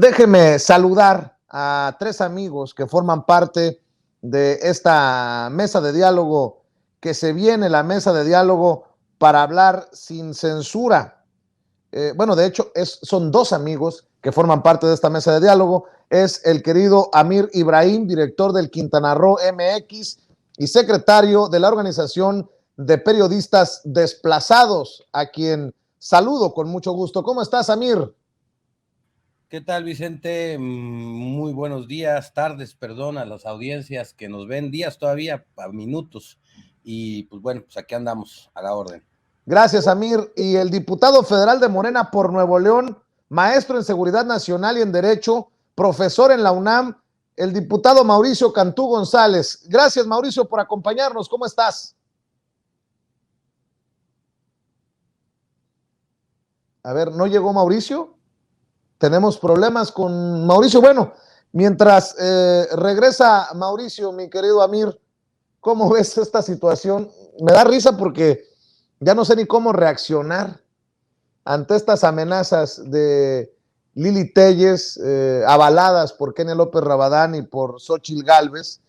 Déjeme saludar a tres amigos que forman parte de esta mesa de diálogo que se viene, la mesa de diálogo para hablar sin censura. Bueno, de hecho, son dos amigos que forman parte de esta mesa de diálogo. Es el querido Amir Ibrahim, director del Quintana Roo MX y secretario de la Organización de Periodistas Desplazados, a quien saludo con mucho gusto. ¿Cómo estás, Amir? ¿Qué tal, Vicente? Muy buenos días, tardes, perdón, a las audiencias que nos ven, días todavía, a minutos. Y pues bueno, pues aquí andamos a la orden. Gracias, Amir. Y el diputado federal de Morena por Nuevo León, maestro en Seguridad Nacional y en Derecho, profesor en la UNAM, el diputado Mauricio Cantú González. Gracias, Mauricio, por acompañarnos. ¿Cómo estás? A ver, ¿no llegó Mauricio? Tenemos problemas con Mauricio. Bueno, mientras regresa Mauricio, mi querido Amir, ¿cómo ves esta situación? Me da risa porque ya no sé ni cómo reaccionar ante estas amenazas de Lili Téllez, avaladas por Kenia López Rabadán y por Xóchitl Gálvez.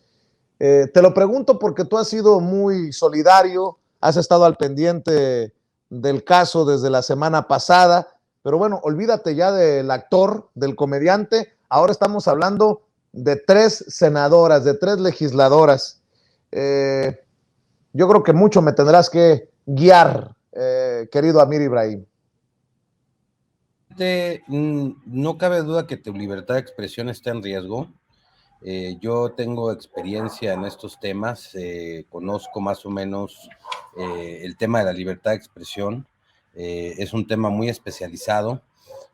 Te lo pregunto porque tú has sido muy solidario, has estado al pendiente del caso desde la semana pasada, pero bueno, olvídate ya del actor, del comediante, ahora estamos hablando de tres senadoras, de tres legisladoras. Yo creo que mucho me tendrás que guiar, querido Amir Ibrahim. No cabe duda que tu libertad de expresión está en riesgo. Yo tengo experiencia en estos temas, conozco más o menos el tema de la libertad de expresión. Es un tema muy especializado.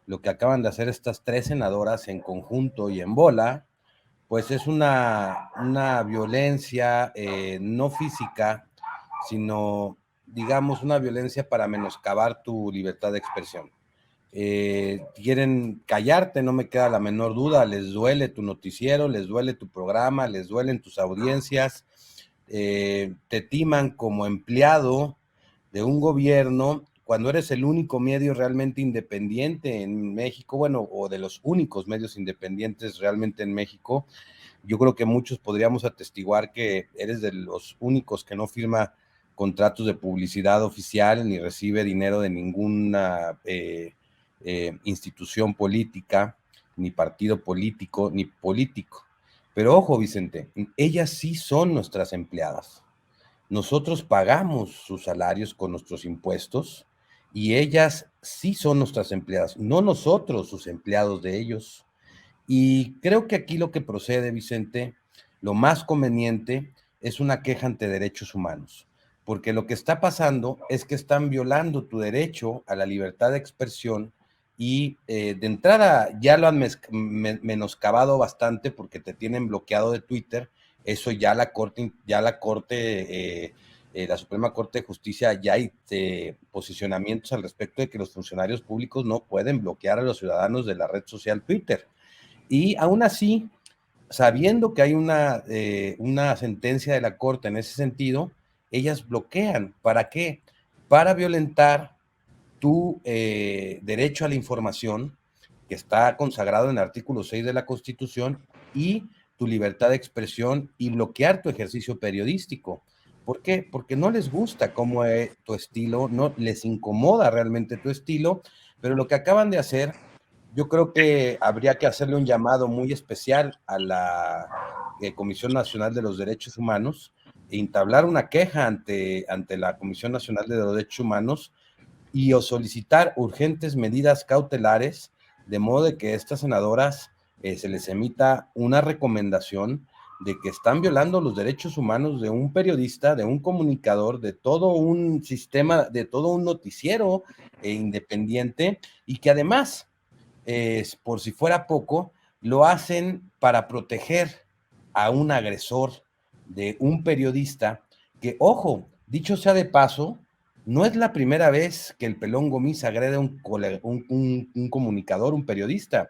Lo que acaban de hacer estas tres senadoras en conjunto y en bola, pues es una violencia no física, sino, digamos, una violencia para menoscabar tu libertad de expresión. Quieren callarte, no me queda la menor duda, les duele tu noticiero, les duele tu programa, les duelen tus audiencias, te timan como empleado de un gobierno cuando eres el único medio realmente independiente en México, bueno, o de los únicos medios independientes realmente en México. Yo creo que muchos podríamos atestiguar que eres de los únicos que no firma contratos de publicidad oficial ni recibe dinero de ninguna institución política, ni partido político, ni político. Pero ojo, Vicente, ellas sí son nuestras empleadas. Nosotros pagamos sus salarios con nuestros impuestos y ellas sí son nuestras empleadas, no nosotros, sus empleados de ellos. Y creo que aquí lo que procede, Vicente, lo más conveniente es una queja ante derechos humanos, porque lo que está pasando es que están violando tu derecho a la libertad de expresión y de entrada ya lo han menoscabado bastante porque te tienen bloqueado de Twitter. Eso ya la Suprema Corte de Justicia ya hay posicionamientos al respecto de que los funcionarios públicos no pueden bloquear a los ciudadanos de la red social Twitter. Y aún así, sabiendo que hay una sentencia de la Corte en ese sentido, ellas bloquean. ¿Para qué? Para violentar tu derecho a la información, que está consagrado en el artículo 6 de la Constitución, y tu libertad de expresión, y bloquear tu ejercicio periodístico. ¿Por qué? Porque no les gusta cómo es tu estilo, no les incomoda realmente tu estilo, pero lo que acaban de hacer, yo creo que habría que hacerle un llamado muy especial a la Comisión Nacional de los Derechos Humanos e entablar una queja ante la Comisión Nacional de los Derechos Humanos y o solicitar urgentes medidas cautelares, de modo de que estas senadoras se les emita una recomendación de que están violando los derechos humanos de un periodista, de un comunicador, de todo un sistema, de todo un noticiero independiente, y que además, por si fuera poco, lo hacen para proteger a un agresor de un periodista que, ojo, dicho sea de paso, no es la primera vez que el Pelón Gomis agrede a un comunicador, un periodista.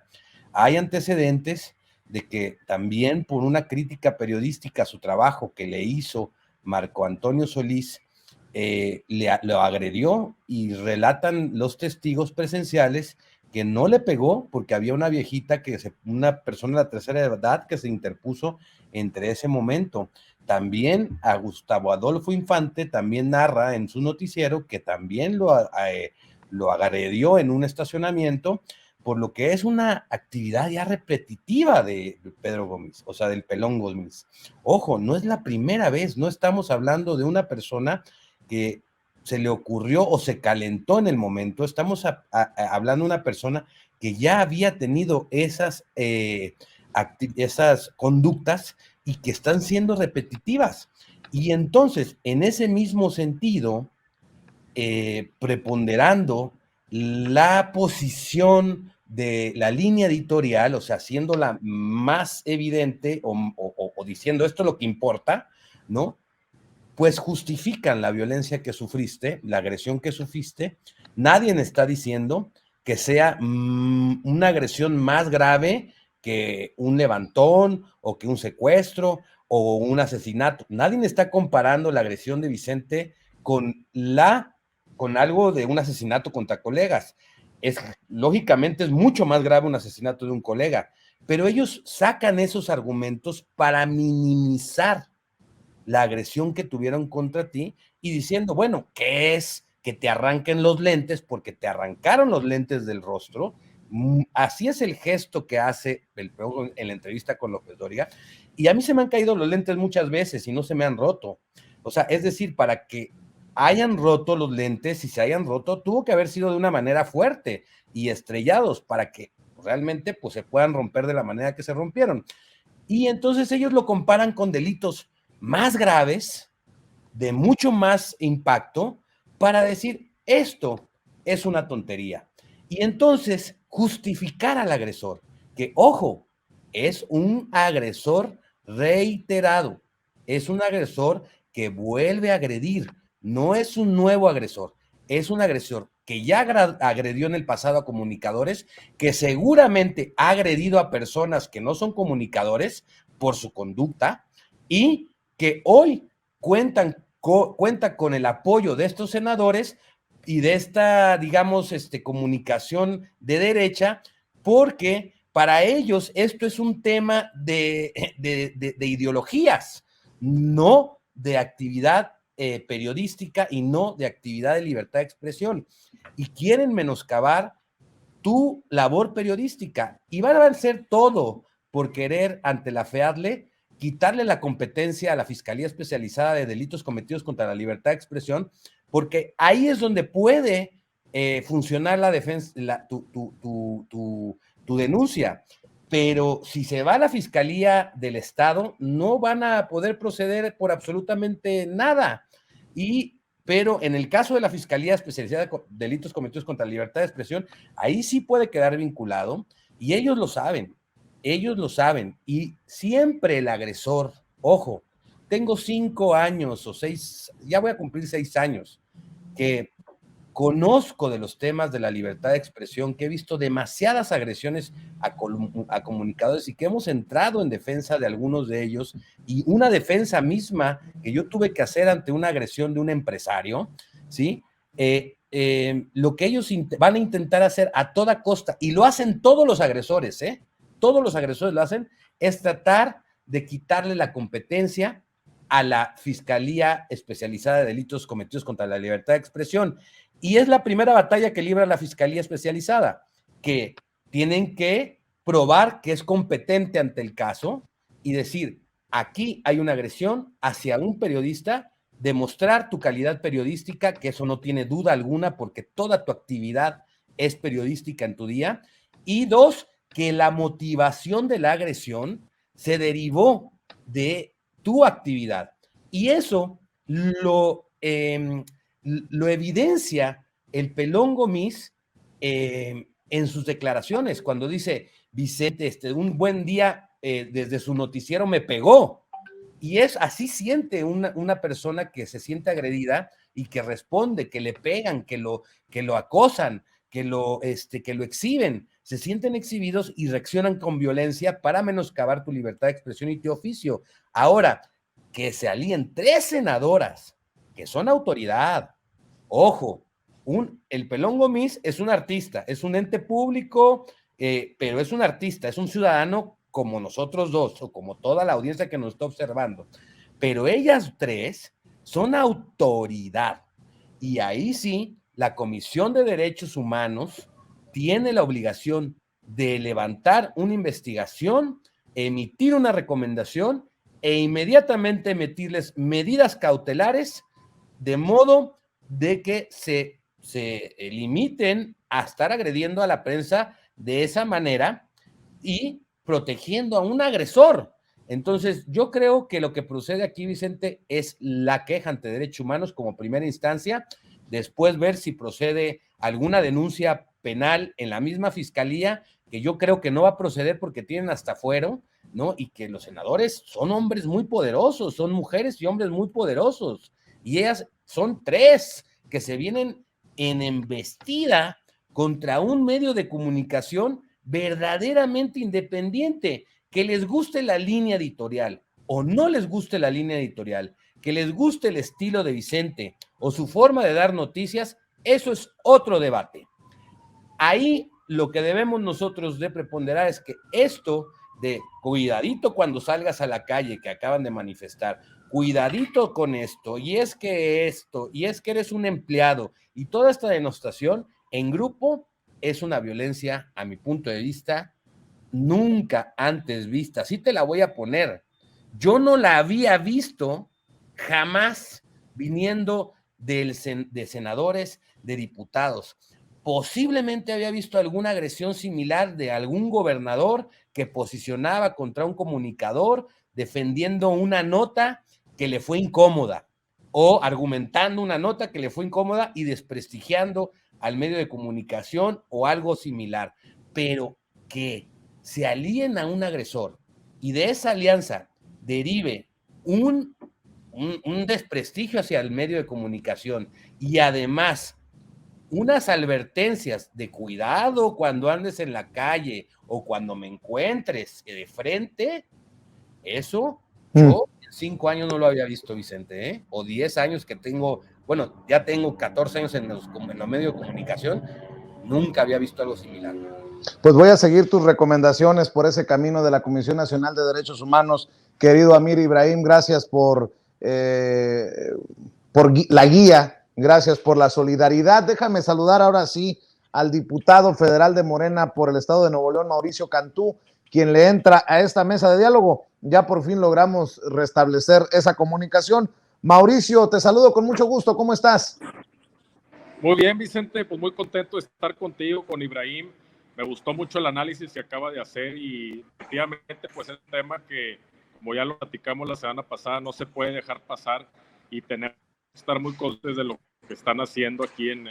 Hay antecedentes de que también por una crítica periodística a su trabajo que le hizo Marco Antonio Solís, lo agredió, y relatan los testigos presenciales que no le pegó porque había una viejita, una persona de la tercera edad que se interpuso entre ese momento. También a Gustavo Adolfo Infante también narra en su noticiero que también lo agredió en un estacionamiento, por lo que es una actividad ya repetitiva de Pedro Gómez, o sea, del Pelón Gómez. Ojo, no es la primera vez, no estamos hablando de una persona que se le ocurrió o se calentó en el momento, estamos hablando de una persona que ya había tenido esas conductas y que están siendo repetitivas. Y entonces, en ese mismo sentido, preponderando la posición de la línea editorial, o sea, haciéndola más evidente o diciendo esto es lo que importa, ¿no? Pues justifican la violencia que sufriste, la agresión que sufriste. Nadie está diciendo que sea una agresión más grave que un levantón o que un secuestro o un asesinato. Nadie está comparando la agresión de Vicente con algo de un asesinato contra colegas. Lógicamente es mucho más grave un asesinato de un colega, pero ellos sacan esos argumentos para minimizar la agresión que tuvieron contra ti y diciendo, bueno, ¿qué es que te arranquen los lentes? Porque te arrancaron los lentes del rostro. Así es el gesto que hace el peón en la entrevista con López Dóriga. Y a mí se me han caído los lentes muchas veces y no se me han roto. O sea, es decir, para que hayan roto los lentes y se hayan roto, tuvo que haber sido de una manera fuerte y estrellados para que realmente pues, se puedan romper de la manera que se rompieron. Y entonces ellos lo comparan con delitos más graves, de mucho más impacto, para decir, esto es una tontería. Y entonces justificar al agresor, que ojo, es un agresor reiterado, es un agresor que vuelve a agredir, no es un nuevo agresor, es un agresor que ya agredió en el pasado a comunicadores, que seguramente ha agredido a personas que no son comunicadores por su conducta y que hoy cuenta con el apoyo de estos senadores y de esta, digamos, comunicación de derecha, porque para ellos esto es un tema de ideologías, no de actividad periodística y no de actividad de libertad de expresión. Y quieren menoscabar tu labor periodística y van a hacer todo por querer ante la FEADLE quitarle la competencia a la Fiscalía Especializada de Delitos Cometidos contra la Libertad de Expresión, porque ahí es donde puede funcionar la defensa, tu denuncia. Pero si se va a la Fiscalía del Estado, no van a poder proceder por absolutamente nada. Pero en el caso de la Fiscalía Especializada de Delitos Cometidos contra la Libertad de Expresión, ahí sí puede quedar vinculado y ellos lo saben. Y siempre el agresor, ojo, tengo 5 años o 6, ya voy a cumplir 6 años, que conozco de los temas de la libertad de expresión, que he visto demasiadas agresiones a comunicadores y que hemos entrado en defensa de algunos de ellos y una defensa misma que yo tuve que hacer ante una agresión de un empresario, ¿sí? Lo que ellos van a intentar hacer a toda costa, y lo hacen todos los agresores, todos los agresores lo hacen, es tratar de quitarle la competencia a la Fiscalía Especializada de Delitos Cometidos contra la Libertad de Expresión. Y es la primera batalla que libra la Fiscalía Especializada, que tienen que probar que es competente ante el caso y decir, aquí hay una agresión hacia un periodista, demostrar tu calidad periodística, que eso no tiene duda alguna porque toda tu actividad es periodística en tu día, y 2, que la motivación de la agresión se derivó de tu actividad. Y eso lo evidencia el Pelón Gómez en sus declaraciones, cuando dice, Vicente, un buen día desde su noticiero me pegó. Y así siente una persona que se siente agredida y que responde, que le pegan, que lo acosan, que lo exhiben, se sienten exhibidos y reaccionan con violencia para menoscabar tu libertad de expresión y tu oficio. Ahora, que se alíen 3 senadoras que son autoridad, ojo, El Pelón Gomis es un artista, es un ente público, pero es un artista, es un ciudadano como nosotros dos, o como toda la audiencia que nos está observando. Pero ellas tres son autoridad. Y ahí sí, la Comisión de Derechos Humanos tiene la obligación de levantar una investigación, emitir una recomendación e inmediatamente emitirles medidas cautelares de modo de que se limiten a estar agrediendo a la prensa de esa manera y protegiendo a un agresor. Entonces, yo creo que lo que procede aquí, Vicente, es la queja ante derechos humanos como primera instancia, después ver si procede alguna denuncia penal en la misma fiscalía, que yo creo que no va a proceder porque tienen hasta fuero, ¿no? Y que los senadores son hombres muy poderosos, son mujeres y hombres muy poderosos, y ellas son tres que se vienen en embestida contra un medio de comunicación verdaderamente independiente, que les guste la línea editorial o no les guste la línea editorial, que les guste el estilo de Vicente o su forma de dar noticias, eso es otro debate. Ahí lo que debemos nosotros de preponderar es que esto de cuidadito cuando salgas a la calle, que acaban de manifestar, cuidadito con esto, y es que eres un empleado, y toda esta denostación en grupo es una violencia, a mi punto de vista, nunca antes vista. Así te la voy a poner. Yo no la había visto jamás viniendo de senadores, de diputados. Posiblemente había visto alguna agresión similar de algún gobernador que posicionaba contra un comunicador defendiendo una nota que le fue incómoda o argumentando una nota que le fue incómoda y desprestigiando al medio de comunicación o algo similar. Pero que se alíen a un agresor y de esa alianza derive un desprestigio hacia el medio de comunicación y además unas advertencias de cuidado cuando andes en la calle o cuando me encuentres de frente, eso yo en 5 años no lo había visto, Vicente, ¿eh? O 10 años que tengo, bueno, ya tengo 14 años en los medios de comunicación, nunca había visto algo similar. Pues voy a seguir tus recomendaciones por ese camino de la Comisión Nacional de Derechos Humanos, querido Amir Ibrahim, gracias por la guía, gracias por la solidaridad. Déjame saludar ahora sí al diputado federal de Morena por el estado de Nuevo León, Mauricio Cantú, quien le entra a esta mesa de diálogo. Ya por fin logramos restablecer esa comunicación. Mauricio, te saludo con mucho gusto, ¿cómo estás? Muy bien, Vicente, pues muy contento de estar contigo, con Ibrahim. Me gustó mucho el análisis que acaba de hacer y efectivamente pues es un tema que, como ya lo platicamos la semana pasada, no se puede dejar pasar y tenemos que estar muy conscientes de lo que están haciendo aquí en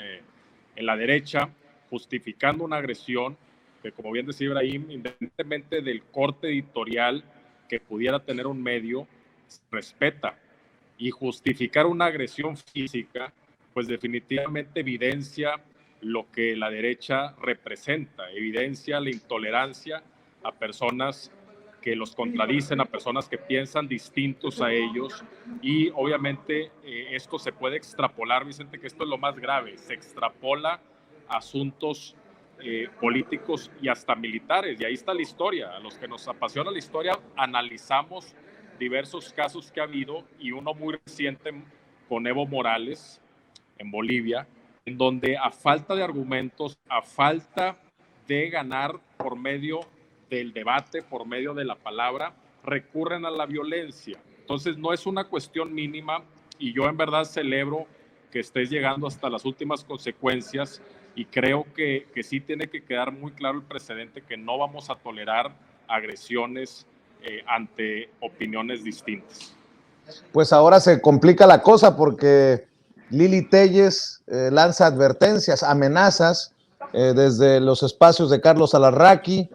la derecha, justificando una agresión que, como bien decía Ibrahim, independientemente del corte editorial que pudiera tener un medio, se respeta. Y justificar una agresión física, pues definitivamente evidencia lo que la derecha representa, evidencia la intolerancia a personas que los contradicen, a personas que piensan distintos a ellos, y obviamente esto se puede extrapolar, Vicente, que esto es lo más grave, se extrapola a asuntos políticos y hasta militares, y ahí está la historia. A los que nos apasiona la historia analizamos diversos casos que ha habido, y uno muy reciente con Evo Morales en Bolivia, en donde a falta de argumentos, a falta de ganar por medio del debate, por medio de la palabra, recurren a la violencia. Entonces no es una cuestión mínima, y yo en verdad celebro que estés llegando hasta las últimas consecuencias, y creo que sí tiene que quedar muy claro el precedente, que no vamos a tolerar agresiones ante opiniones distintas. Pues ahora se complica la cosa porque Lili Téllez lanza advertencias, amenazas desde los espacios de Carlos Alarraqui,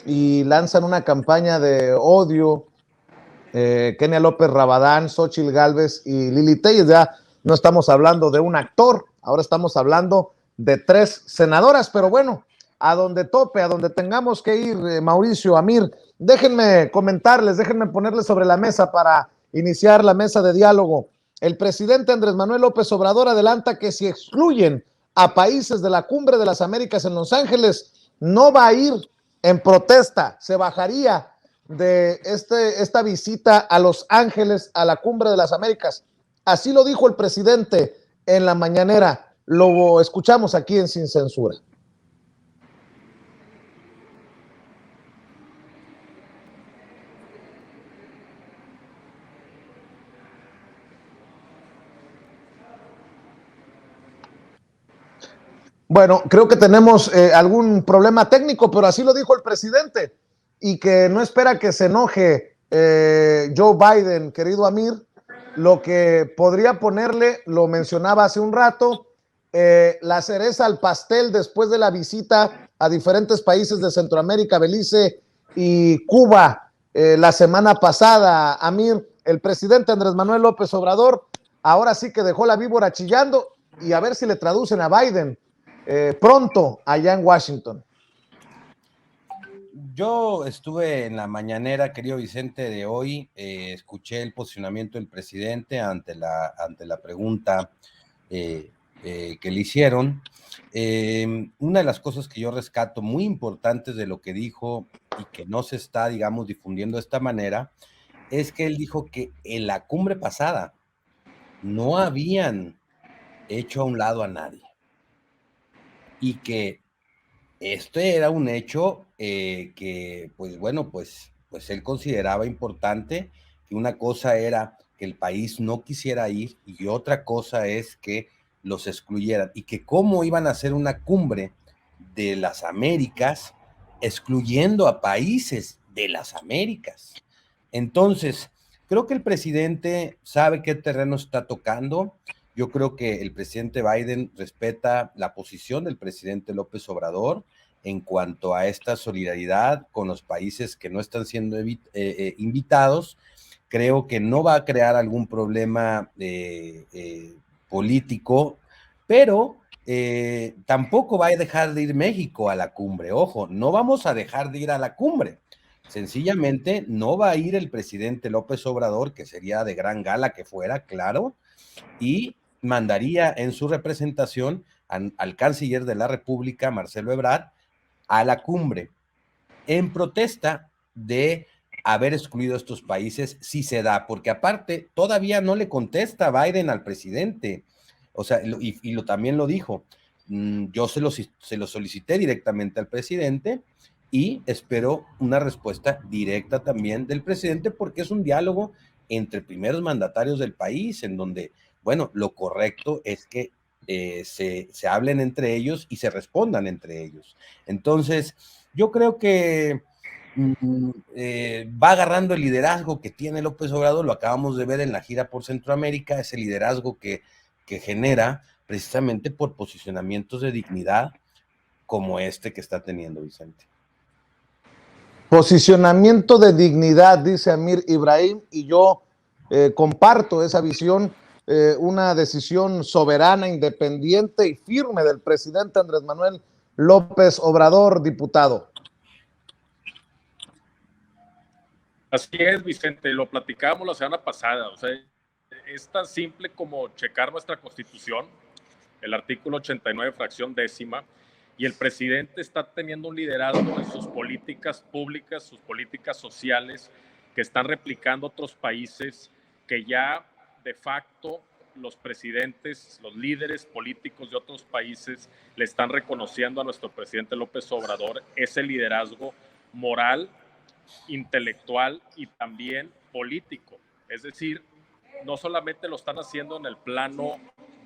y lanzan una campaña de odio. Kenia López Rabadán, Xóchitl Gálvez y Lili Téllez. Ya no estamos hablando de un actor, ahora estamos hablando de 3 senadoras, pero bueno, a donde tope, a donde tengamos que ir, Mauricio, Amir, déjenme comentarles, déjenme ponerles sobre la mesa para iniciar la mesa de diálogo. El presidente Andrés Manuel López Obrador adelanta que si excluyen a países de la Cumbre de las Américas en Los Ángeles, no va a ir en protesta, se bajaría de esta visita a Los Ángeles, a la Cumbre de las Américas. Así lo dijo el presidente en la mañanera. Lo escuchamos aquí en Sin Censura. Bueno, creo que tenemos algún problema técnico, pero así lo dijo el presidente y que no espera que se enoje Joe Biden, querido Amir. Lo que podría ponerle, lo mencionaba hace un rato, la cereza al pastel después de la visita a diferentes países de Centroamérica, Belice y Cuba la semana pasada. Amir, el presidente Andrés Manuel López Obrador ahora sí que dejó la víbora chillando y a ver si le traducen a Biden pronto allá en Washington. Yo estuve en la mañanera, querido Vicente, de hoy, escuché el posicionamiento del presidente ante la pregunta que le hicieron. Una de las cosas que yo rescato muy importantes de lo que dijo y que no se está, digamos, difundiendo de esta manera, es que él dijo que en la cumbre pasada no habían hecho a un lado a nadie y que este era un hecho que, pues bueno, pues él consideraba importante, que una cosa era que el país no quisiera ir y otra cosa es que los excluyeran y que cómo iban a hacer una cumbre de las Américas excluyendo a países de las Américas. Entonces, creo que el presidente sabe qué terreno está tocando. Yo creo que el presidente Biden respeta la posición del presidente López Obrador en cuanto a esta solidaridad con los países que no están siendo invitados. Creo que no va a crear algún problema político, pero tampoco va a dejar de ir México a la cumbre. Ojo, no vamos a dejar de ir a la cumbre. Sencillamente no va a ir el presidente López Obrador, que sería de gran gala que fuera, claro, y mandaría en su representación al canciller de la República, Marcelo Ebrard, a la cumbre, en protesta de haber excluido a estos países, si se da, porque aparte todavía no le contesta Biden al presidente, o sea, también lo dijo, yo se lo solicité directamente al presidente y espero una respuesta directa también del presidente, porque es un diálogo entre primeros mandatarios del país, en donde, bueno, lo correcto es que se hablen entre ellos y se respondan entre ellos. Entonces, yo creo que va agarrando el liderazgo que tiene López Obrador, lo acabamos de ver en la gira por Centroamérica, ese liderazgo que genera precisamente por posicionamientos de dignidad como este que está teniendo Vicente. Posicionamiento de dignidad, dice Amir Ibrahim, y yo comparto esa visión, una decisión soberana, independiente y firme del presidente Andrés Manuel López Obrador, diputado. Así es, Vicente, lo platicábamos la semana pasada, o sea, es tan simple como checar nuestra Constitución, el artículo 89, fracción décima, y el presidente está teniendo un liderazgo en sus políticas públicas, sus políticas sociales, que están replicando otros países, que ya de facto los presidentes, los líderes políticos de otros países le están reconociendo a nuestro presidente López Obrador ese liderazgo moral, intelectual y también político. Es decir, no solamente lo están haciendo en el plano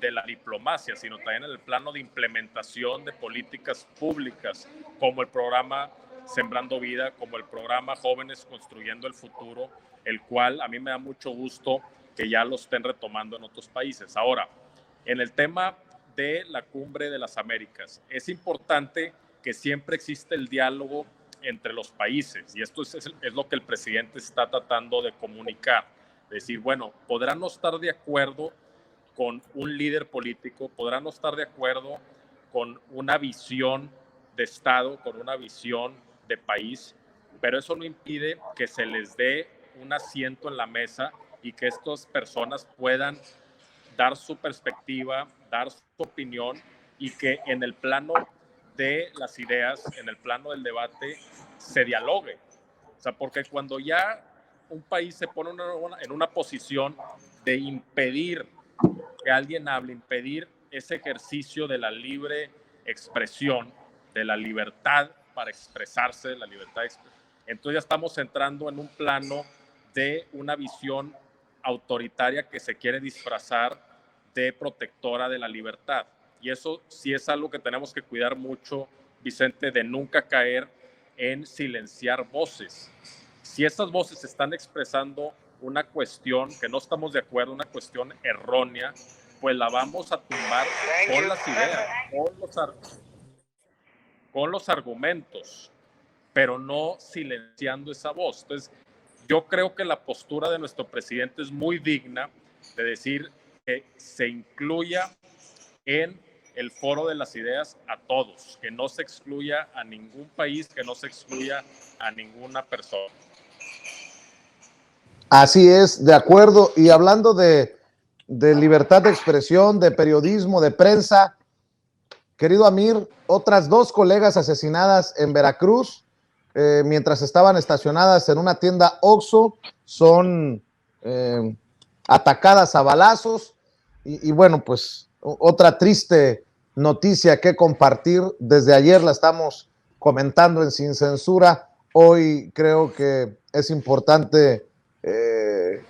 de la diplomacia, sino también en el plano de implementación de políticas públicas, como el programa Sembrando Vida, como el programa Jóvenes Construyendo el Futuro, el cual a mí me da mucho gusto que ya lo estén retomando en otros países. Ahora, en el tema de la Cumbre de las Américas, es importante que siempre existe el diálogo entre los países, y esto es lo que el presidente está tratando de comunicar. Decir, bueno, podrán no estar de acuerdo con un líder político, podrán no estar de acuerdo con una visión de Estado, con una visión de país, pero eso no impide que se les dé un asiento en la mesa y que estas personas puedan dar su perspectiva, dar su opinión y que en el plano de las ideas, en el plano del debate, se dialogue. O sea, porque cuando ya un país se pone en una posición de impedir que alguien hable, impedir ese ejercicio de la libre expresión, de la libertad para expresarse, la libertad entonces ya estamos entrando en un plano de una visión autoritaria que se quiere disfrazar de protectora de la libertad. Y eso sí es algo que tenemos que cuidar mucho, Vicente, de nunca caer en silenciar voces. Si estas voces están expresando una cuestión que no estamos de acuerdo, una cuestión errónea, pues la vamos a tumbar con las ideas, con los argumentos, pero no silenciando esa voz. Entonces, yo creo que la postura de nuestro presidente es muy digna de decir que se incluya en el foro de las ideas a todos, que no se excluya a ningún país, que no se excluya a ninguna persona. Así es, de acuerdo. Y hablando de libertad de expresión, de periodismo, de prensa, querido Amir, otras 2 colegas asesinadas en Veracruz mientras estaban estacionadas en una tienda Oxxo, son atacadas a balazos y bueno, pues otra triste noticia que compartir. Desde ayer la estamos comentando en Sin Censura. Hoy creo que es importante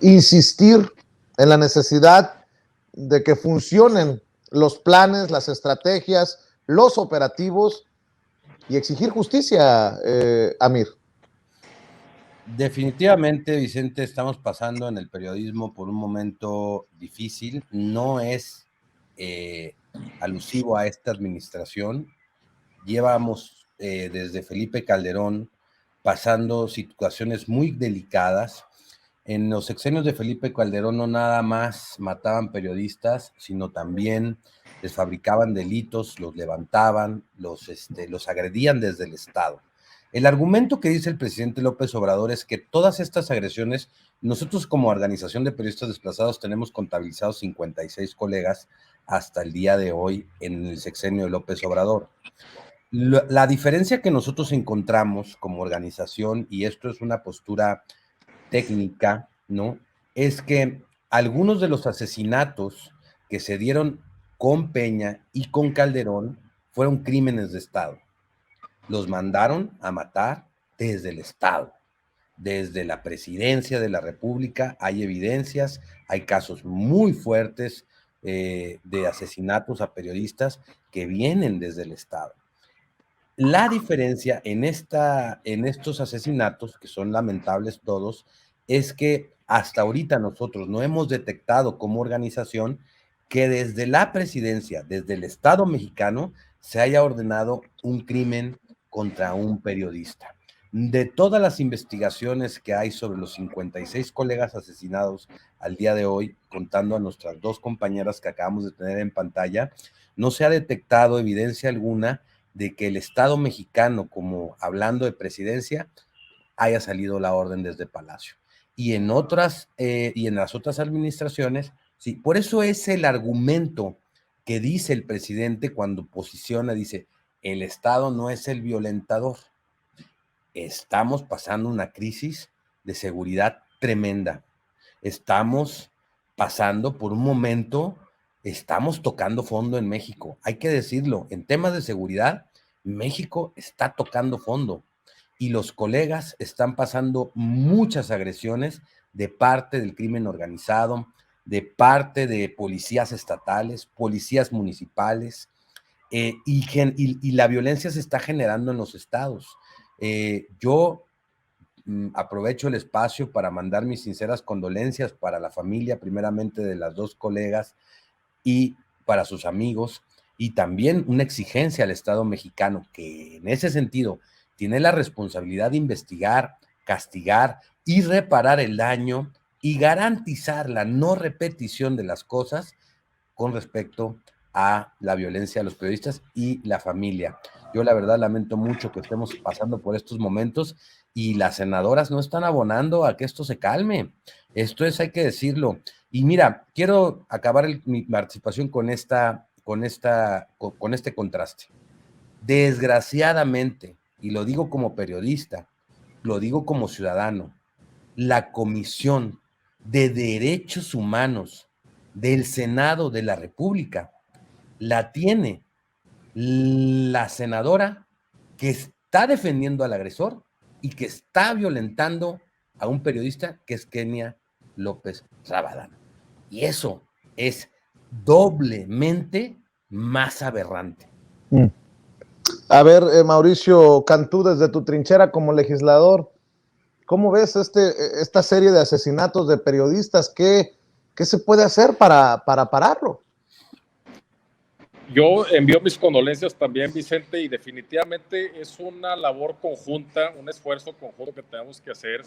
insistir en la necesidad de que funcionen los planes, las estrategias, los operativos y exigir justicia, Amir. Definitivamente, Vicente, estamos pasando en el periodismo por un momento difícil. No es alusivo a esta administración. Llevamos desde Felipe Calderón pasando situaciones muy delicadas. En los sexenios de Felipe Calderón no nada más mataban periodistas, sino también les fabricaban delitos, los levantaban, los agredían desde el Estado. El argumento que dice el presidente López Obrador es que todas estas agresiones, nosotros como Organización de Periodistas Desplazados tenemos contabilizados 56 colegas hasta el día de hoy en el sexenio de López Obrador. La diferencia que nosotros encontramos como organización, y esto es una postura técnica, ¿no? Es que algunos de los asesinatos que se dieron con Peña y con Calderón fueron crímenes de Estado. Los mandaron a matar desde el Estado, desde la presidencia de la República. Hay evidencias, hay casos muy fuertes de asesinatos a periodistas que vienen desde el Estado. La diferencia en estos asesinatos, que son lamentables todos, es que hasta ahorita nosotros no hemos detectado como organización que desde la presidencia, desde el Estado mexicano, se haya ordenado un crimen contra un periodista. De todas las investigaciones que hay sobre los 56 colegas asesinados al día de hoy, contando a nuestras 2 compañeras que acabamos de tener en pantalla, no se ha detectado evidencia alguna de que el Estado mexicano, como hablando de presidencia, haya salido la orden desde Palacio. Y en las otras administraciones, sí, por eso es el argumento que dice el presidente cuando posiciona, dice, el Estado no es el violentador. Estamos pasando una crisis de seguridad tremenda. Estamos pasando por un momento, estamos tocando fondo en México. Hay que decirlo, en temas de seguridad, México está tocando fondo y los colegas están pasando muchas agresiones de parte del crimen organizado, de parte de policías estatales, policías municipales, y la violencia se está generando en los estados. Yo aprovecho el espacio para mandar mis sinceras condolencias para la familia, primeramente de las 2 colegas y para sus amigos, y también una exigencia al Estado mexicano que en ese sentido tiene la responsabilidad de investigar, castigar y reparar el daño y garantizar la no repetición de las cosas con respecto a la violencia a los periodistas y la familia. Yo la verdad lamento mucho que estemos pasando por estos momentos y las senadoras no están abonando a que esto se calme. Esto es, hay que decirlo. Y mira, quiero acabar mi participación con esta con este contraste. Desgraciadamente, y lo digo como periodista, lo digo como ciudadano, la Comisión de Derechos Humanos del Senado de la República la tiene la senadora que está defendiendo al agresor y que está violentando a un periodista que es Kenia López Rabadán. Y eso es doblemente más aberrante. A ver, Mauricio Cantú, desde tu trinchera como legislador, ¿cómo ves esta serie de asesinatos de periodistas? ¿Qué se puede hacer para pararlo? Yo envío mis condolencias también, Vicente, y definitivamente es una labor conjunta, un esfuerzo conjunto que tenemos que hacer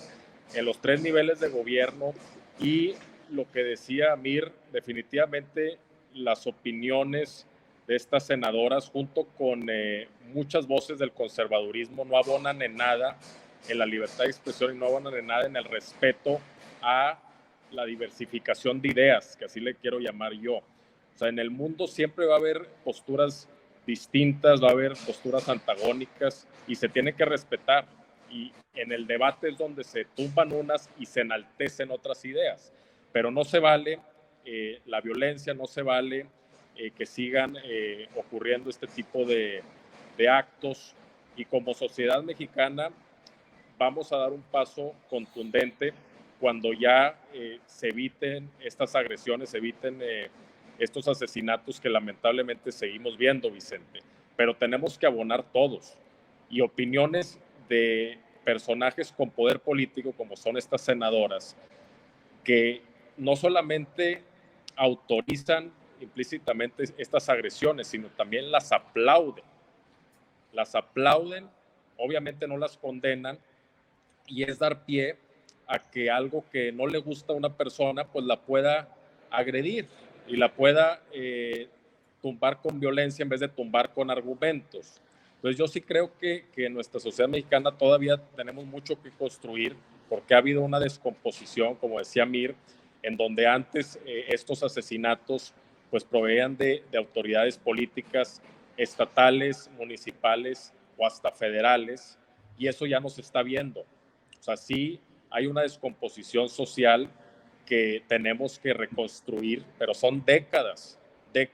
en los 3 niveles de gobierno, y lo que decía Amir, definitivamente las opiniones de estas senadoras junto con muchas voces del conservadurismo no abonan en nada en la libertad de expresión y no abonan en nada en el respeto a la diversificación de ideas, que así le quiero llamar yo. O sea, en el mundo siempre va a haber posturas distintas, va a haber posturas antagónicas y se tiene que respetar. Y en el debate es donde se tumban unas y se enaltecen otras ideas. Pero no se vale la violencia, no se vale que sigan ocurriendo este tipo de actos. Y como sociedad mexicana vamos a dar un paso contundente cuando ya se eviten estas agresiones, se eviten estos asesinatos que lamentablemente seguimos viendo, Vicente. Pero tenemos que abonar todos. Y opiniones de personajes con poder político, como son estas senadoras, que no solamente autorizan implícitamente estas agresiones, sino también las aplauden. Las aplauden, obviamente no las condenan, y es dar pie a que algo que no le gusta a una persona, pues la pueda agredir y la pueda tumbar con violencia en vez de tumbar con argumentos. Entonces yo sí creo que en nuestra sociedad mexicana todavía tenemos mucho que construir, porque ha habido una descomposición, como decía Mir, en donde antes estos asesinatos pues proveían de autoridades políticas estatales, municipales o hasta federales, y eso ya no se está viendo. O sea, sí hay una descomposición social que tenemos que reconstruir, pero son décadas de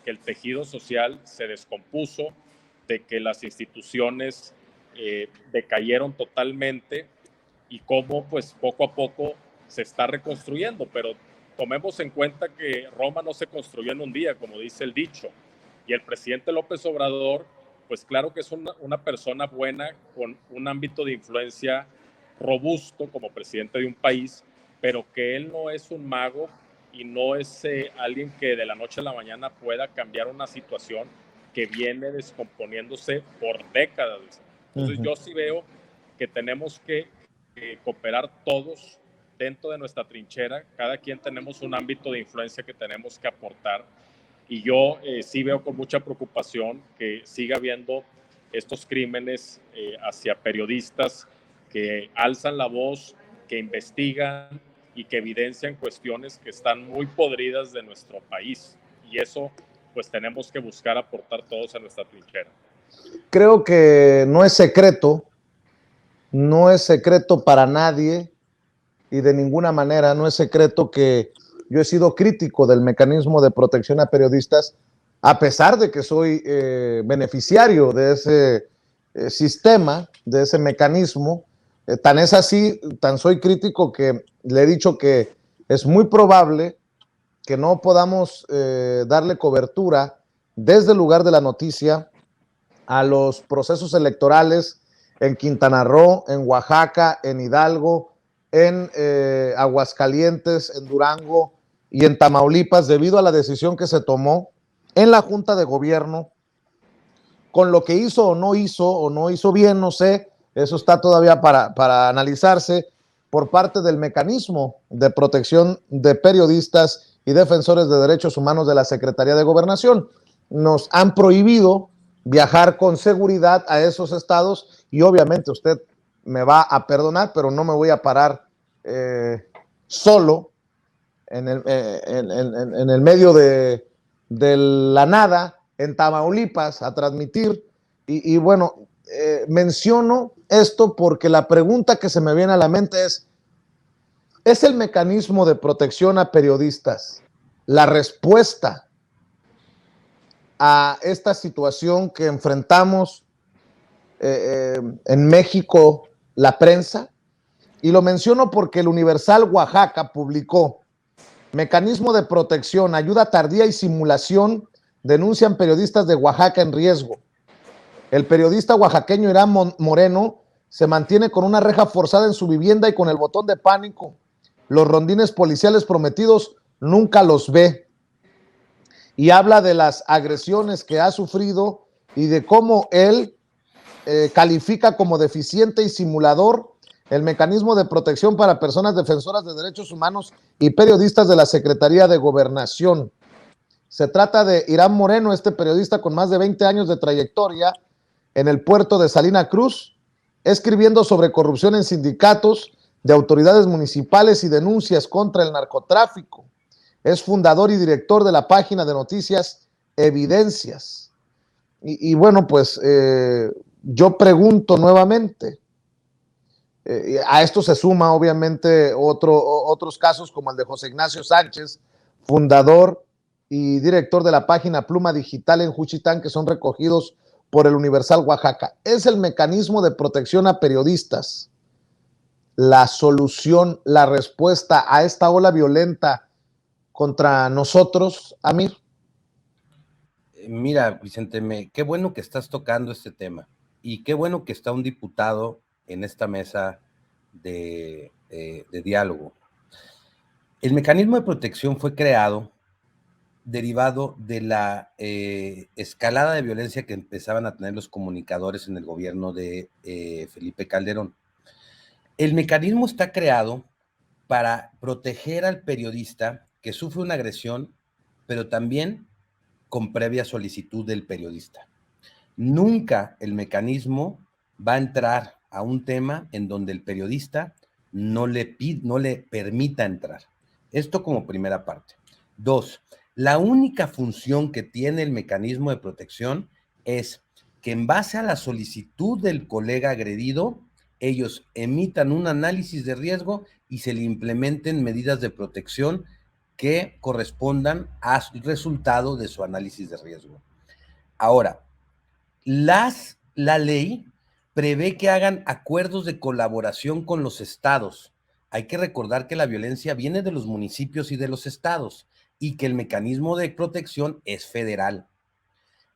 que el tejido social se descompuso, de que las instituciones decayeron totalmente y cómo pues poco a poco se está reconstruyendo, pero tomemos en cuenta que Roma no se construyó en un día, como dice el dicho, y el presidente López Obrador, pues claro que es una persona buena con un ámbito de influencia robusto como presidente de un país, pero que él no es un mago y no es alguien que de la noche a la mañana pueda cambiar una situación que viene descomponiéndose por décadas. Entonces yo sí veo que tenemos que cooperar todos dentro de nuestra trinchera, cada quien tenemos un ámbito de influencia que tenemos que aportar, y yo sí veo con mucha preocupación que siga habiendo estos crímenes hacia periodistas que alzan la voz, que investigan y que evidencian cuestiones que están muy podridas de nuestro país, y eso pues tenemos que buscar aportar todos a nuestra trinchera. Creo que no es secreto para nadie, y de ninguna manera no es secreto que yo he sido crítico del mecanismo de protección a periodistas, a pesar de que soy beneficiario de ese sistema, de ese mecanismo. Tan es así, tan soy crítico que le he dicho que es muy probable que no podamos darle cobertura desde el lugar de la noticia a los procesos electorales en Quintana Roo, en Oaxaca, en Hidalgo, en Aguascalientes, en Durango y en Tamaulipas, debido a la decisión que se tomó en la Junta de Gobierno, con lo que hizo o no hizo bien, no sé, eso está todavía para analizarse, por parte del mecanismo de protección de periodistas y defensores de derechos humanos de la Secretaría de Gobernación. Nos han prohibido viajar con seguridad a esos estados, y obviamente usted me va a perdonar, pero no me voy a parar solo en el medio de de la nada en Tamaulipas a transmitir. Y bueno, menciono esto porque la pregunta que se me viene a la mente ¿es el mecanismo de protección a periodistas la respuesta a esta situación que enfrentamos en México, la prensa? Y lo menciono porque el Universal Oaxaca publicó: mecanismo de protección, ayuda tardía y simulación, denuncian periodistas de Oaxaca en riesgo. El periodista oaxaqueño Irán Moreno se mantiene con una reja forzada en su vivienda y con el botón de pánico. Los rondines policiales prometidos nunca los ve. Y habla de las agresiones que ha sufrido y de cómo él califica como deficiente y simulador el mecanismo de protección para personas defensoras de derechos humanos y periodistas de la Secretaría de Gobernación. Se trata de Irán Moreno, este periodista con más de 20 años de trayectoria en el puerto de Salina Cruz, escribiendo sobre corrupción en sindicatos, de autoridades municipales y denuncias contra el narcotráfico. Es fundador y director de la página de noticias Evidencias. Y bueno, pues yo pregunto nuevamente, a esto se suma obviamente otros casos como el de José Ignacio Sánchez, fundador y director de la página Pluma Digital en Juchitán, que son recogidos por el Universal Oaxaca. ¿Es el mecanismo de protección a periodistas la solución, la respuesta a esta ola violenta contra nosotros, Amir? Mira, Vicente, qué bueno que estás tocando este tema y qué bueno que está un diputado en esta mesa de diálogo. El mecanismo de protección fue creado derivado de la escalada de violencia que empezaban a tener los comunicadores en el gobierno de Felipe Calderón. El mecanismo está creado para proteger al periodista que sufre una agresión, pero también con previa solicitud del periodista. Nunca el mecanismo va a entrar a un tema en donde el periodista no le permita entrar. Esto como primera parte. 2, la única función que tiene el mecanismo de protección es que en base a la solicitud del colega agredido, ellos emitan un análisis de riesgo y se le implementen medidas de protección que correspondan al resultado de su análisis de riesgo. Ahora, la ley prevé que hagan acuerdos de colaboración con los estados. Hay que recordar que la violencia viene de los municipios y de los estados y que el mecanismo de protección es federal.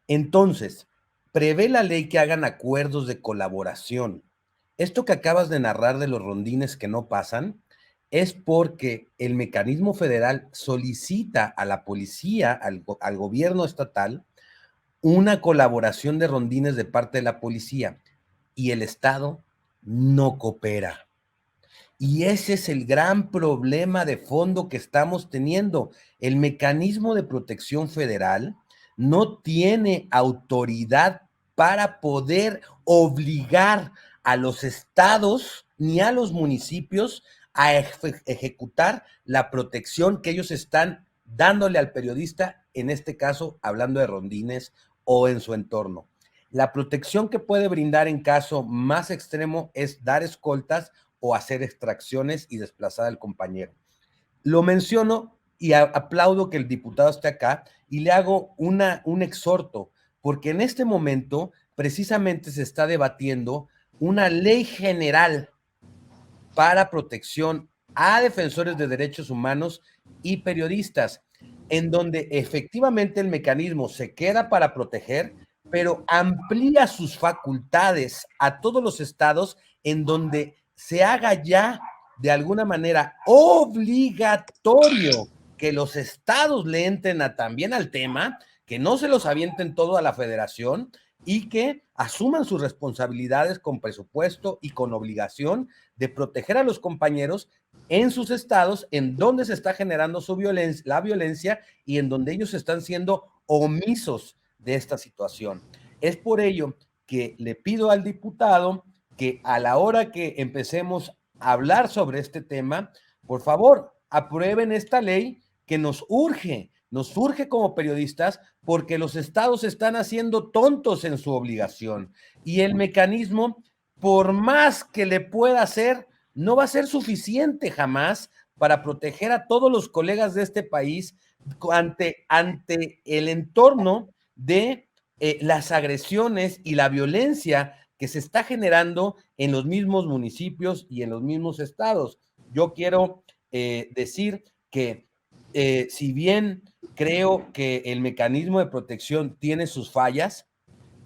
Entonces, prevé la ley que hagan acuerdos de colaboración. Esto que acabas de narrar de los rondines que no pasan es porque el mecanismo federal solicita a la policía, al gobierno estatal, una colaboración de rondines de parte de la policía y el Estado no coopera. Y ese es el gran problema de fondo que estamos teniendo. El mecanismo de protección federal no tiene autoridad para poder obligar a los estados ni a los municipios a ejecutar la protección que ellos están dándole al periodista, en este caso hablando de rondines o en su entorno. La protección que puede brindar en caso más extremo es dar escoltas o hacer extracciones y desplazar al compañero. Lo menciono y aplaudo que el diputado esté acá y le hago un exhorto, porque en este momento precisamente se está debatiendo una ley general para protección a defensores de derechos humanos y periodistas, en donde efectivamente el mecanismo se queda para proteger, pero amplía sus facultades a todos los estados, en donde se haga ya de alguna manera obligatorio que los estados le entren también al tema, que no se los avienten todo a la federación y que asuman sus responsabilidades con presupuesto y con obligación de proteger a los compañeros en sus estados, en donde se está generando la violencia y en donde ellos están siendo omisos de esta situación. Es por ello que le pido al diputado que a la hora que empecemos a hablar sobre este tema, por favor, aprueben esta ley que nos urge, nos surge como periodistas porque los estados están haciendo tontos en su obligación y el mecanismo, por más que le pueda hacer, no va a ser suficiente jamás para proteger a todos los colegas de este país ante el entorno de las agresiones y la violencia que se está generando en los mismos municipios y en los mismos estados. Yo quiero decir que si bien creo que el mecanismo de protección tiene sus fallas,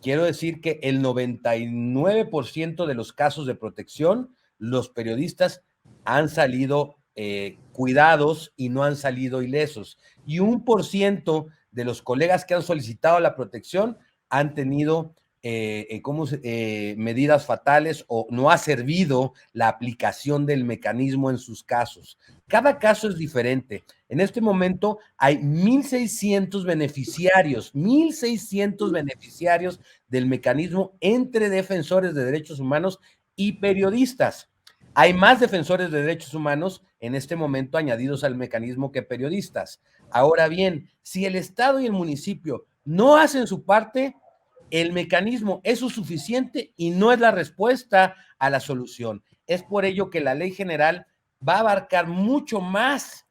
quiero decir que el 99% de los casos de protección, los periodistas han salido cuidados y no han salido ilesos. Y 1% de los colegas que han solicitado la protección han tenido medidas fatales o no ha servido la aplicación del mecanismo en sus casos. Cada caso es diferente. En este momento hay 1,600 beneficiarios del mecanismo entre defensores de derechos humanos y periodistas. Hay más defensores de derechos humanos en este momento añadidos al mecanismo que periodistas. Ahora bien, si el Estado y el municipio no hacen su parte, el mecanismo es suficiente y no es la respuesta a la solución. Es por ello que la ley general va a abarcar mucho más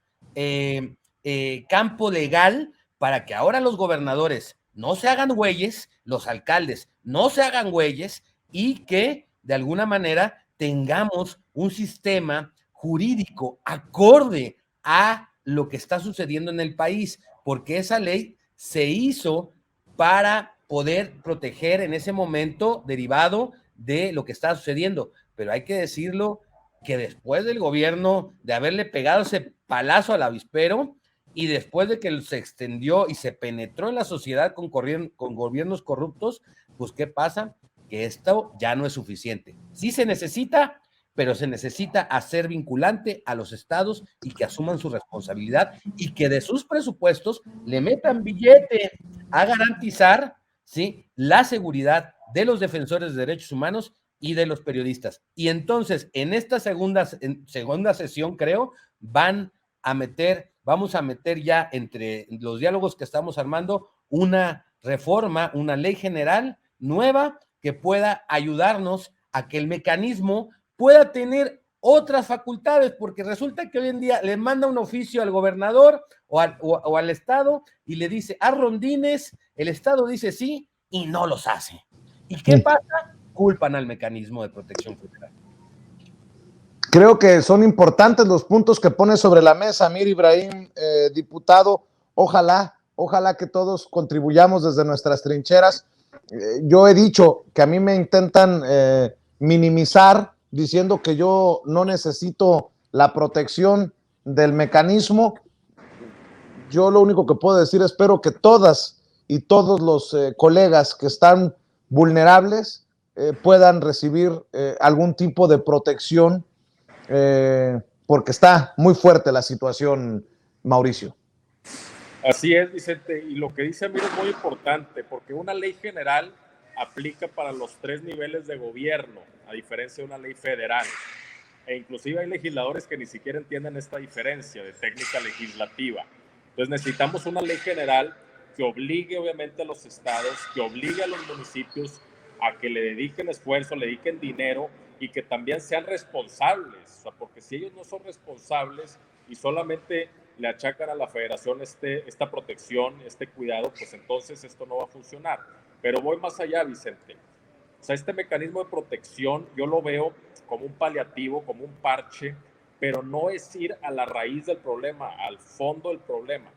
campo legal para que ahora los gobernadores no se hagan güeyes, los alcaldes no se hagan güeyes y que de alguna manera tengamos un sistema jurídico acorde a lo que está sucediendo en el país, porque esa ley se hizo para poder proteger en ese momento derivado de lo que está sucediendo. Pero hay que decirlo que después del gobierno de haberle pegado ese palazo al avispero y después de que se extendió y se penetró en la sociedad con gobiernos corruptos, pues ¿qué pasa? Que esto ya no es suficiente. Sí se necesita, pero se necesita hacer vinculante a los estados y que asuman su responsabilidad y que de sus presupuestos le metan billete a garantizar, ¿sí?, la seguridad de los defensores de derechos humanos y de los periodistas. Y entonces, en esta segunda sesión, creo, vamos a meter ya entre los diálogos que estamos armando una reforma, una ley general nueva que pueda ayudarnos a que el mecanismo pueda tener otras facultades, porque resulta que hoy en día le manda un oficio al gobernador o al Estado y le dice, haz rondines, el Estado dice sí y no los hace. ¿Y qué pasa? Culpan al mecanismo de protección federal. Creo que son importantes los puntos que pone sobre la mesa Amir Ibrahim, diputado. Ojalá que todos contribuyamos desde nuestras trincheras. Yo he dicho que a mí me intentan minimizar diciendo que yo no necesito la protección del mecanismo. Yo lo único que puedo decir, espero que todas y todos los colegas que están vulnerables puedan recibir algún tipo de protección, porque está muy fuerte la situación, Mauricio. Así es, Vicente, y lo que dice Amir es muy importante, porque una ley general aplica para los 3 niveles de gobierno, a diferencia de una ley federal. E inclusive hay legisladores que ni siquiera entienden esta diferencia de técnica legislativa. Entonces necesitamos una ley general que obligue obviamente a los estados, que obligue a los municipios a que le dediquen esfuerzo, le dediquen dinero y que también sean responsables. O sea, porque si ellos no son responsables y solamente le achacan a la federación esta protección, este cuidado, pues entonces esto no va a funcionar. Pero voy más allá, Vicente. O sea, este mecanismo de protección yo lo veo como un paliativo, como un parche, pero no es ir a la raíz del problema, al fondo del problema.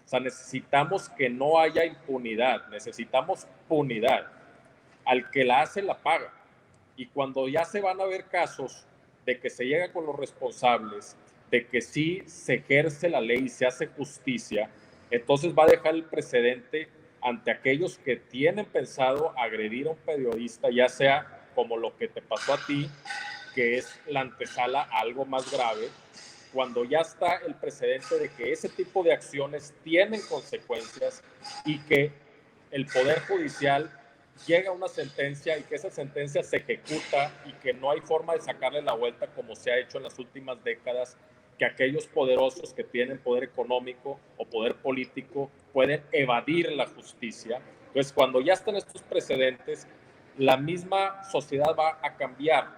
O sea, necesitamos que no haya impunidad, necesitamos punidad. Al que la hace, la paga. Y cuando ya se van a ver casos de que se llega con los responsables, de que sí se ejerce la ley y se hace justicia, entonces va a dejar el precedente ante aquellos que tienen pensado agredir a un periodista, ya sea como lo que te pasó a ti, que es la antesala a algo más grave, cuando ya está el precedente de que ese tipo de acciones tienen consecuencias y que el Poder Judicial llega a una sentencia y que esa sentencia se ejecuta y que no hay forma de sacarle la vuelta como se ha hecho en las últimas décadas que aquellos poderosos que tienen poder económico o poder político pueden evadir la justicia. Entonces, cuando ya están estos precedentes, la misma sociedad va a cambiar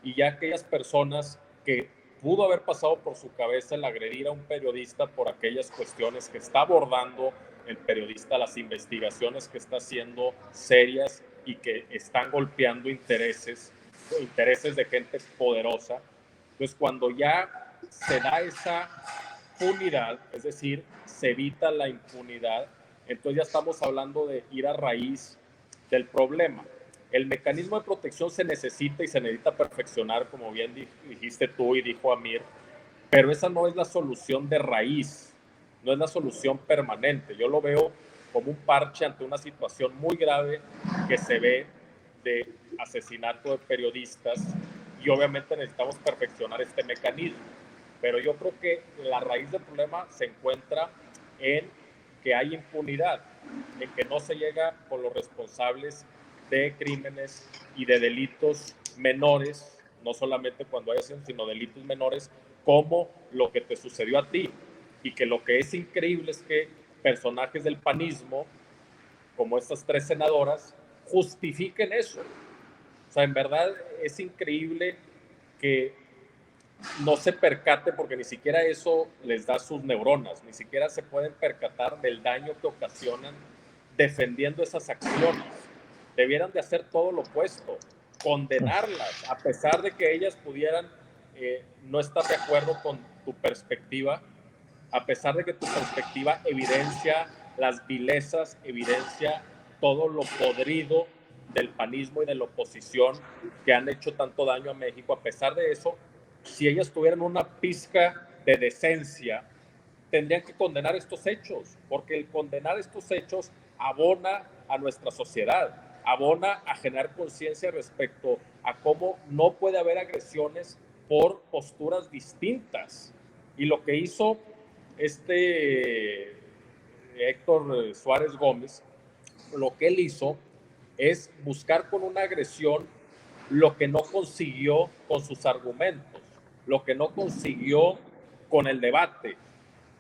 y ya aquellas personas que pudo haber pasado por su cabeza el agredir a un periodista por aquellas cuestiones que está abordando el periodista, las investigaciones que está haciendo serias y que están golpeando intereses de gente poderosa. Entonces, cuando ya se da esa punidad, es decir, se evita la impunidad, entonces ya estamos hablando de ir a raíz del problema. El mecanismo de protección se necesita y se necesita perfeccionar, como bien dijiste tú y dijo Amir, pero esa no es la solución de raíz, no es la solución permanente. Yo lo veo como un parche ante una situación muy grave que se ve de asesinato de periodistas y obviamente necesitamos perfeccionar este mecanismo. Pero yo creo que la raíz del problema se encuentra en que hay impunidad, en que no se llega con los responsables de crímenes y de delitos menores, no solamente cuando hay acción, sino delitos menores, como lo que te sucedió a ti. Y que lo que es increíble es que personajes del panismo, como estas 3 senadoras, justifiquen eso. O sea, en verdad es increíble que no se percate, porque ni siquiera eso les da sus neuronas, ni siquiera se pueden percatar del daño que ocasionan defendiendo esas acciones. Debieran de hacer todo lo opuesto, condenarlas, a pesar de que ellas pudieran no estar de acuerdo con tu perspectiva, a pesar de que tu perspectiva evidencia las vilezas, evidencia todo lo podrido del panismo y de la oposición que han hecho tanto daño a México. A pesar de eso, si ellas tuvieran una pizca de decencia, tendrían que condenar estos hechos, porque el condenar estos hechos abona a nuestra sociedad, abona a generar conciencia respecto a cómo no puede haber agresiones por posturas distintas. Y lo que hizo Héctor Suárez Gómez, lo que él hizo es buscar con una agresión lo que no consiguió con sus argumentos, lo que no consiguió con el debate.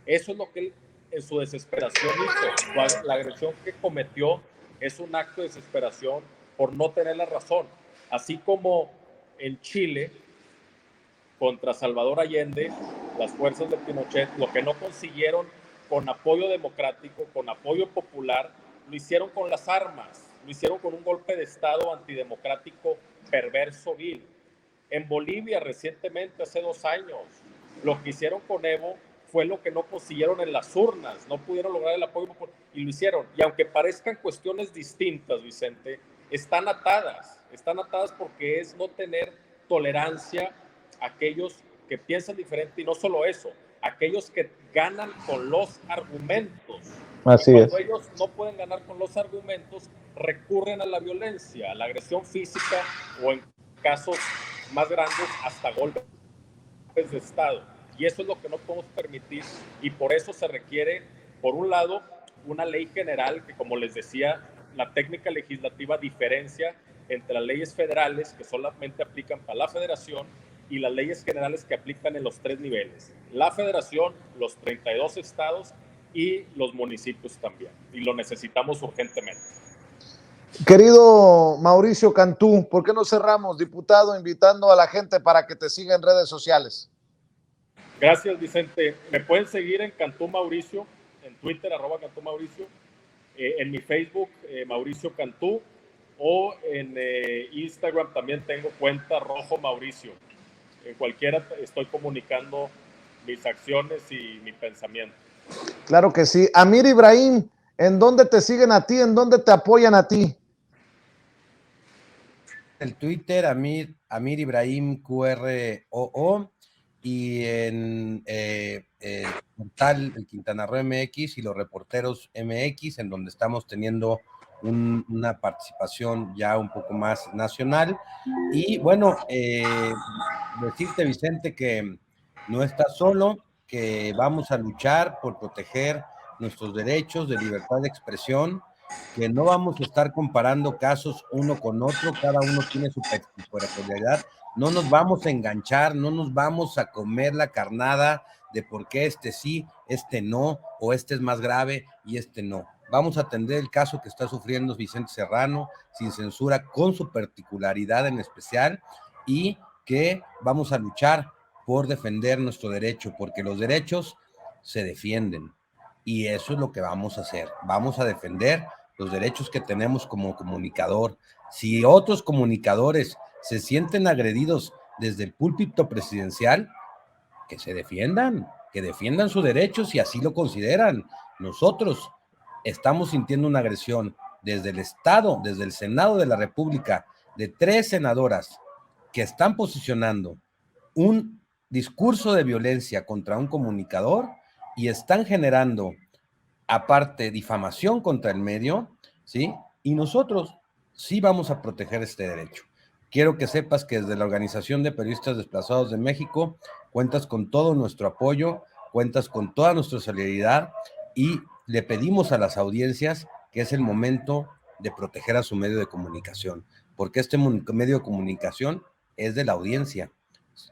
Eso es lo que él en su desesperación hizo. La agresión que cometió es un acto de desesperación por no tener la razón. Así como en Chile, contra Salvador Allende, las fuerzas de Pinochet, lo que no consiguieron con apoyo democrático, con apoyo popular, lo hicieron con las armas, lo hicieron con un golpe de Estado antidemocrático, perverso, vil. En Bolivia recientemente, hace 2 años, lo que hicieron con Evo fue lo que no consiguieron en las urnas, no pudieron lograr el apoyo y lo hicieron. Y aunque parezcan cuestiones distintas, Vicente, están atadas porque es no tener tolerancia a aquellos que piensan diferente, y no solo eso, aquellos que ganan con los argumentos. Así cuando es. ellos no pueden ganar con los argumentos, recurren a la violencia, a la agresión física o en casos más grandes hasta golpes de Estado. Y eso es lo que no podemos permitir, y por eso se requiere, por un lado, una ley general que, como les decía, la técnica legislativa diferencia entre las leyes federales que solamente aplican para la federación y las leyes generales que aplican en los 3 niveles. La federación, los 32 estados y los municipios también. Y lo necesitamos urgentemente. Querido Mauricio Cantú, ¿por qué no cerramos, diputado, invitando a la gente para que te siga en redes sociales? Gracias, Vicente. Me pueden seguir en Cantú Mauricio, en Twitter, @CantúMauricio, en mi Facebook, Mauricio Cantú, o en Instagram también tengo cuenta Rojo Mauricio. En cualquiera estoy comunicando mis acciones y mi pensamiento. Claro que sí. Amir Ibrahim, ¿en dónde te siguen a ti? ¿En dónde te apoyan a ti? El Twitter, Amir Ibrahim QROO, y en el portal el Quintana Roo MX y los Reporteros MX, en donde estamos teniendo una participación ya un poco más nacional. Y bueno, decirte, Vicente, que no estás solo, que vamos a luchar por proteger nuestros derechos de libertad de expresión, que no vamos a estar comparando casos uno con otro, cada uno tiene su peculiaridad, no nos vamos a enganchar, no nos vamos a comer la carnada de por qué este sí, este no, o este es más grave y este no. Vamos a atender el caso que está sufriendo Vicente Serrano, sin censura, con su particularidad en especial, y que vamos a luchar por defender nuestro derecho, porque los derechos se defienden, y eso es lo que vamos a hacer. Vamos a defender los derechos que tenemos como comunicador. Si otros comunicadores se sienten agredidos desde el púlpito presidencial, que se defiendan, que defiendan sus derechos si así lo consideran. Nosotros estamos sintiendo una agresión desde el Estado, desde el Senado de la República, de 3 senadoras que están posicionando un discurso de violencia contra un comunicador y están generando, aparte, difamación contra el medio, ¿sí? Y nosotros sí vamos a proteger este derecho. Quiero que sepas que desde la Organización de Periodistas Desplazados de México cuentas con todo nuestro apoyo, cuentas con toda nuestra solidaridad, y le pedimos a las audiencias que es el momento de proteger a su medio de comunicación, porque este medio de comunicación es de la audiencia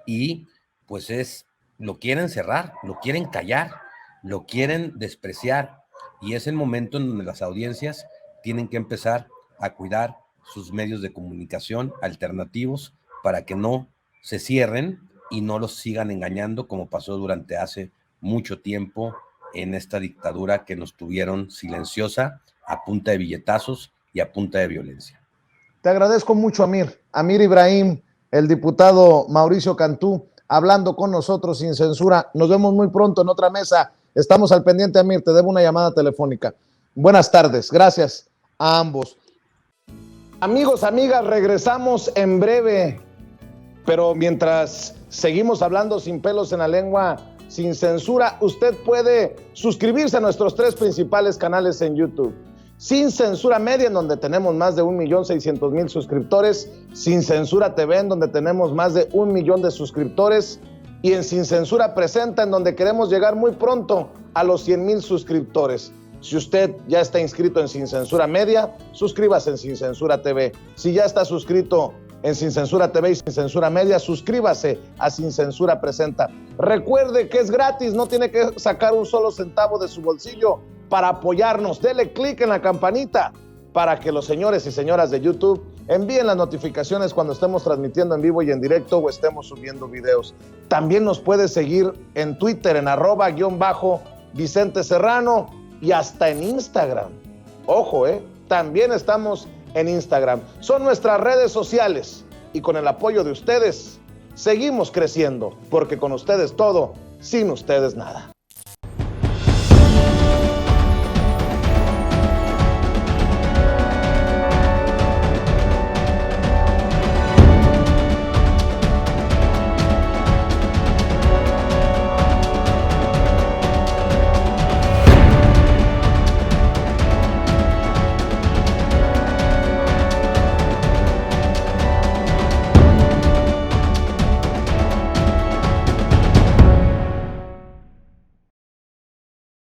y pues lo quieren cerrar, lo quieren callar, lo quieren despreciar, y es el momento en donde las audiencias tienen que empezar a cuidar sus medios de comunicación alternativos para que no se cierren y no los sigan engañando como pasó durante hace mucho tiempo en esta dictadura que nos tuvieron silenciosa a punta de billetazos y a punta de violencia. Te agradezco mucho, Amir. Amir Ibrahim, el diputado Mauricio Cantú, hablando con nosotros sin censura. Nos vemos muy pronto en otra mesa. Estamos al pendiente, Amir. Te debo una llamada telefónica. Buenas tardes. Gracias a ambos. Amigos, amigas, regresamos en breve. Pero mientras seguimos hablando sin pelos en la lengua, sin censura, usted puede suscribirse a nuestros 3 principales canales en YouTube. Sin Censura Media, en donde tenemos más de 1,600,000 suscriptores. Sin Censura TV, en donde tenemos más de 1 millón de suscriptores. Y en Sin Censura Presenta, en donde queremos llegar muy pronto a los 100,000 suscriptores. Si usted ya está inscrito en Sin Censura Media, suscríbase en Sin Censura TV. Si ya está suscrito en Sin Censura TV y Sin Censura Media, suscríbase a Sin Censura Presenta. Recuerde que es gratis, no tiene que sacar un solo centavo de su bolsillo para apoyarnos. Dele clic en la campanita para que los señores y señoras de YouTube envíen las notificaciones cuando estemos transmitiendo en vivo y en directo o estemos subiendo videos. También nos puede seguir en Twitter en @Vicente Serrano y hasta en Instagram. Ojo, también estamos en Instagram. Son nuestras redes sociales y con el apoyo de ustedes seguimos creciendo, porque con ustedes todo, sin ustedes nada.